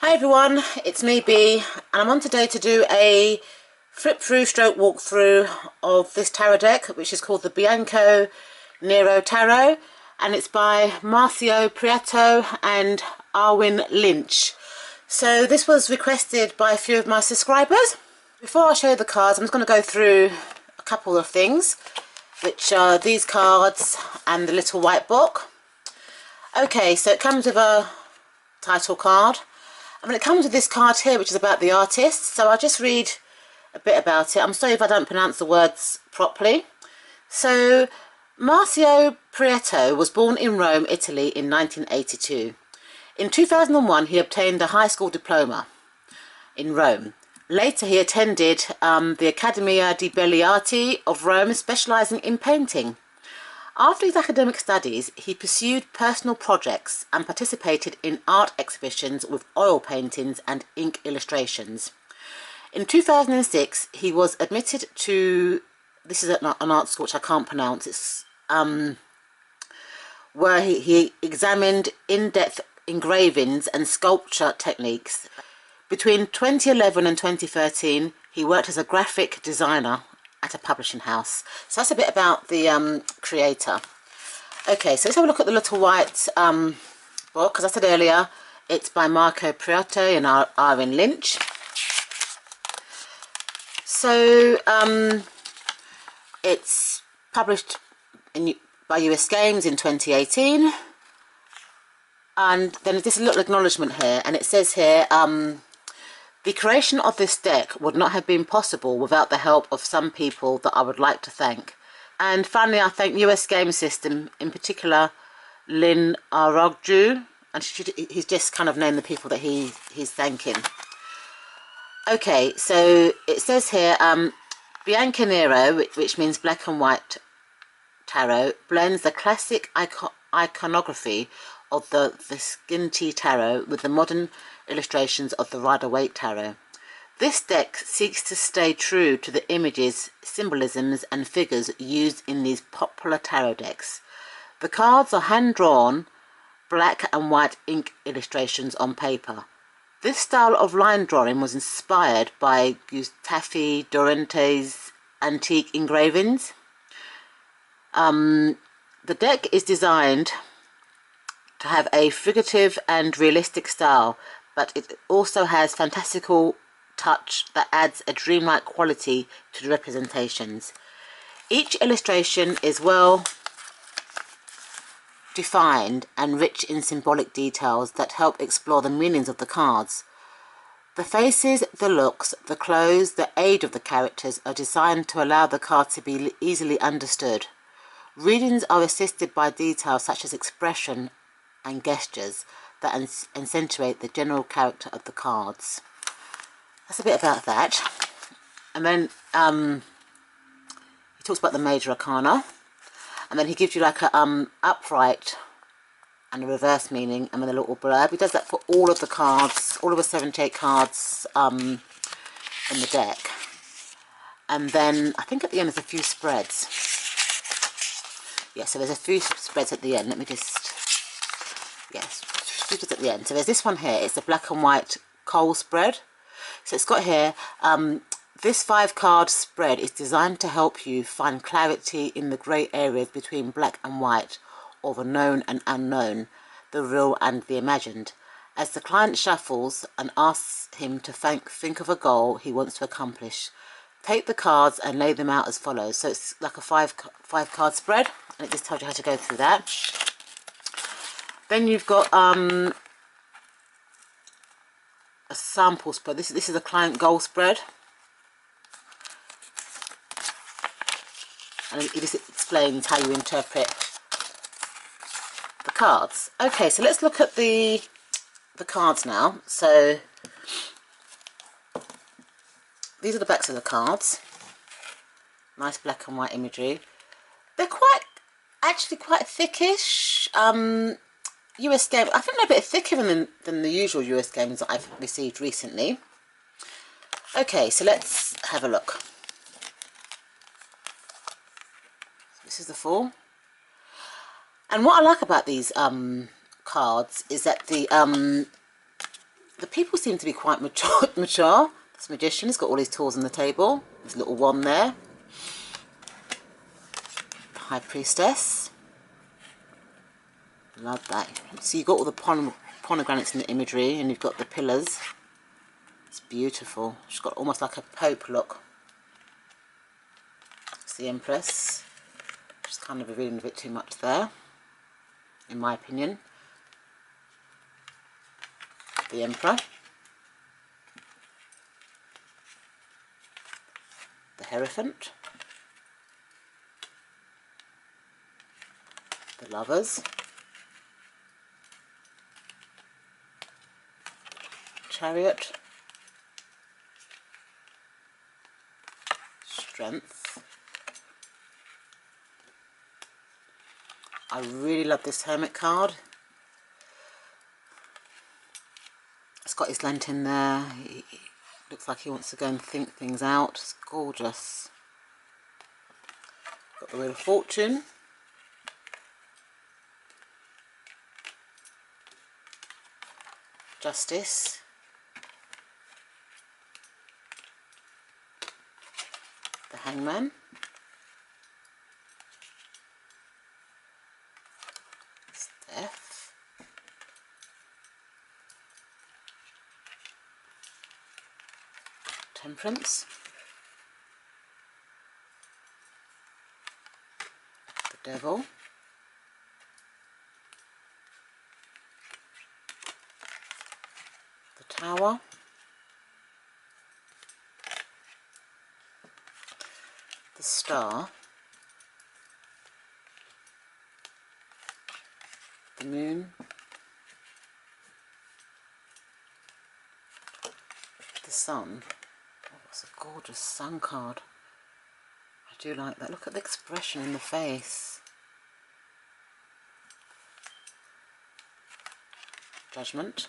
Hi everyone, it's me B, and I'm on today to do a flip through stroke walkthrough of this tarot deck, which is called the Bianco Nero Tarot, and it's by Marcio Prieto and Arwin Lynch. So this was requested by a few of my subscribers. Before I show you the cards, I'm just going to go through a couple of things, which are these cards and the little white book. Okay, so it comes with a title card. I mean, it comes with this card here, which is about the artist, so I'll just read a bit about it. I'm sorry if I don't pronounce the words properly. So, Marcio Prieto was born in Rome, Italy in 1982. In 2001, he obtained a high school diploma in Rome. Later, he attended the Accademia di Belle Arti of Rome, specialising in painting. After his academic studies, he pursued personal projects and participated in art exhibitions with oil paintings and ink illustrations. In 2006, he was admitted to, this is an art school which I can't pronounce, it's where he examined in-depth engravings and sculpture techniques. Between 2011 and 2013, he worked as a graphic designer at a publishing house. So that's a bit about the creator. Okay, so let's have a look at the little white book. As I said earlier, it's by Marco Prieto and Arwin Lynch. So it's published by US Games in 2018. And then there's this little acknowledgement here, and it says here, the creation of this deck would not have been possible without the help of some people that I would like to thank. And finally, I thank US Game System, in particular Lynn Arogju, and he's just kind of named the people that he's thanking. Okay, so it says here, Bianco Nero, which means black and white tarot, blends the classic iconography of the Visconti tarot with the modern illustrations of the Rider-Waite tarot. This deck seeks to stay true to the images, symbolisms and figures used in these popular tarot decks. The cards are hand-drawn black and white ink illustrations on paper. This style of line drawing was inspired by Gustave Dorante's antique engravings. The deck is designed to have a figurative and realistic style, but it also has fantastical touch that adds a dreamlike quality to the representations. Each illustration is well defined and rich in symbolic details that help explore the meanings of the cards. The faces, the looks, the clothes, the age of the characters are designed to allow the card to be easily understood. Readings are assisted by details such as expression and gestures that accentuate the general character of the cards. That's a bit about that. And then he talks about the major arcana, and then he gives you like a upright and a reverse meaning, and then a little blurb. He does that for all of the cards, all of the 78 cards in the deck. And then I think at the end there's a few spreads. Yeah, so there's a few spreads at the end. Let me just, yes, spreads at the end. So there's this one here. It's the black and white coal spread. So it's got here, this 5-card spread is designed to help you find clarity in the grey areas between black and white, or the known and unknown, the real and the imagined. As the client shuffles and asks him to think of a goal he wants to accomplish, take the cards and lay them out as follows. So it's like a 5-card spread, and it just tells you how to go through that. Then you've got a sample spread. This is a client goal spread, and it just explains how you interpret the cards. Okay, so let's look at the cards now. So these are the backs of the cards. Nice black and white imagery. They're actually quite thickish. US game, I think they're a bit thicker than the usual US games that I've received recently. Okay, so let's have a look. This is the full. And what I like about these cards is that the the people seem to be quite mature. This magician has got all his tools on the table. There's a little wand there. The High Priestess. Love that. So you've got all the pomegranates in the imagery, and you've got the pillars. It's beautiful. She's got almost like a Pope look. It's the Empress. Just kind of revealing a bit too much there, in my opinion. The Emperor. The Hierophant. The Lovers. Chariot. Strength. I really love this Hermit card. It's got his lantern there. He looks like he wants to go and think things out. It's gorgeous. Got the Wheel of Fortune. Justice. The Hangman. Death. Temperance. The Devil. The Tower. The Star. The Moon. The Sun. Oh, it's a gorgeous sun card. I do like that. Look at the expression in the face. Judgment.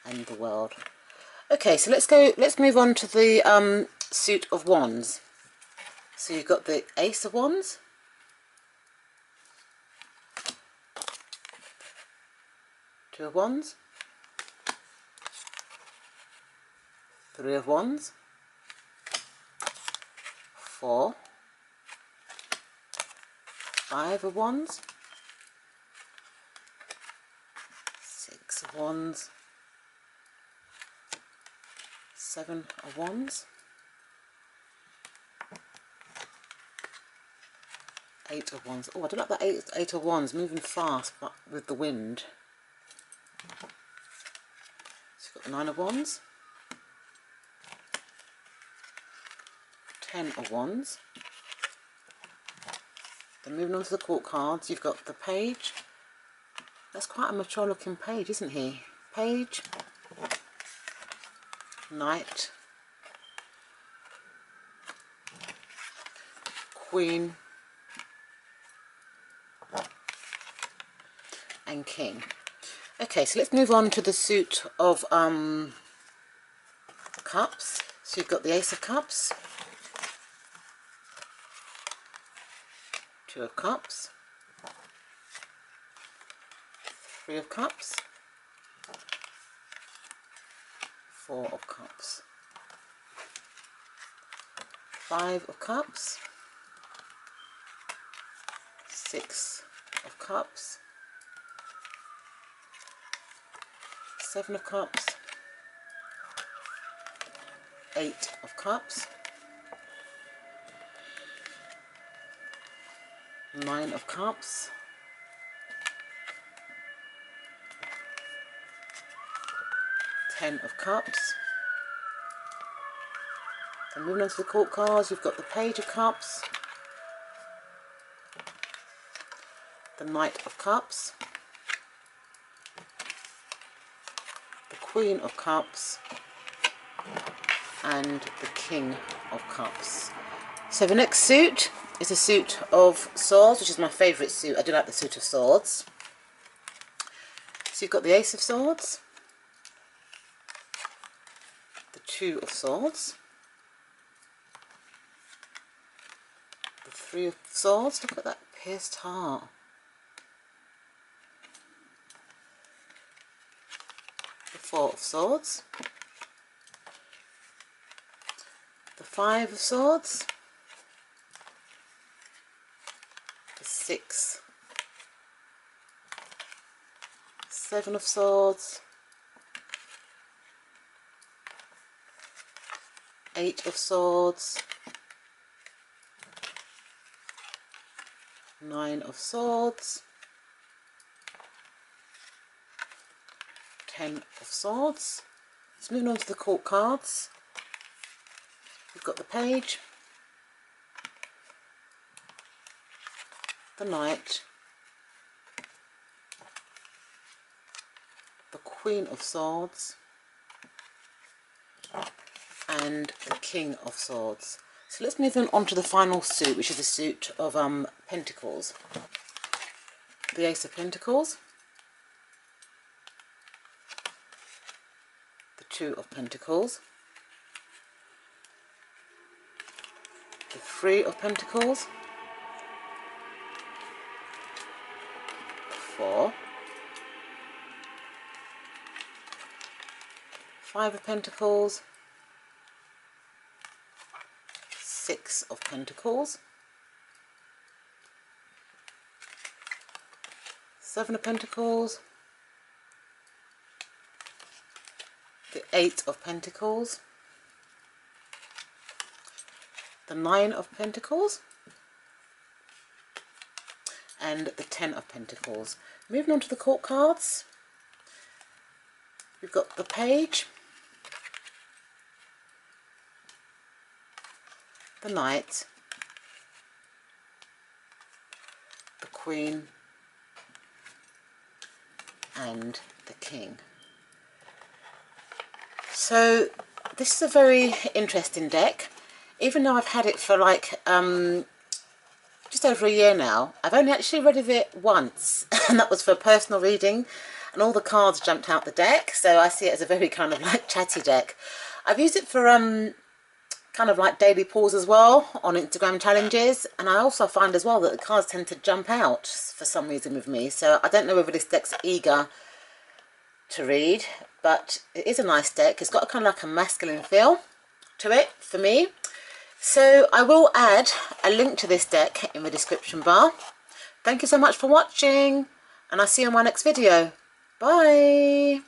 And the World. Okay, so let's move on to the suit of wands. So you've got the Ace of Wands. Two of Wands. Three of Wands. Four. Five of Wands. Six of Wands. Seven of Wands. Eight of Wands. Oh, I do like that eight of Wands, moving fast but with the wind. So you've got the Nine of Wands. 10 of Wands. Then moving on to the court cards, you've got the Page. That's quite a mature looking page, isn't he? Page. Knight. Queen. And King. Okay, so let's move on to the suit of cups. So you've got the Ace of Cups. Two of Cups. Three of Cups. Four of Cups. Five of Cups. Six of Cups. Seven of Cups. Eight of Cups. Nine of Cups. 10 of Cups. And moving on to the court cards, you've got the Page of Cups, the Knight of Cups, the Queen of Cups, and the King of Cups. So the next suit is a suit of swords, which is my favourite suit. I do like the suit of swords. So you've got the Ace of Swords, the Two of Swords, the Three of Swords. Look at that pierced heart. Four of Swords, the Five of Swords, the Six, Seven of Swords, Eight of Swords, Nine of Swords, 10 of Swords. Let's move on to the court cards. We've got the Page, the Knight, the Queen of Swords, and the King of Swords. So let's move on to the final suit, which is the suit of Pentacles. The Ace of Pentacles, the Two of Pentacles, the Three of Pentacles, the Four, Five of Pentacles, Six of Pentacles, Seven of Pentacles, the Eight of Pentacles, the Nine of Pentacles, and the 10 of Pentacles. Moving on to the court cards, we've got the Page, the Knight, the Queen, and the King. So this is a very interesting deck. Even though I've had it for like just over a year now, I've only actually read of it once, and that was for a personal reading, and all the cards jumped out the deck, so I see it as a very kind of like chatty deck. I've used it for kind of like daily pulls as well on Instagram challenges, and I also find as well that the cards tend to jump out for some reason with me, so I don't know whether this deck's eager to read, but it is a nice deck. It's got a kind of like a masculine feel to it for me. So I will add a link to this deck in the description bar. Thank you so much for watching, and I'll see you in my next video. Bye!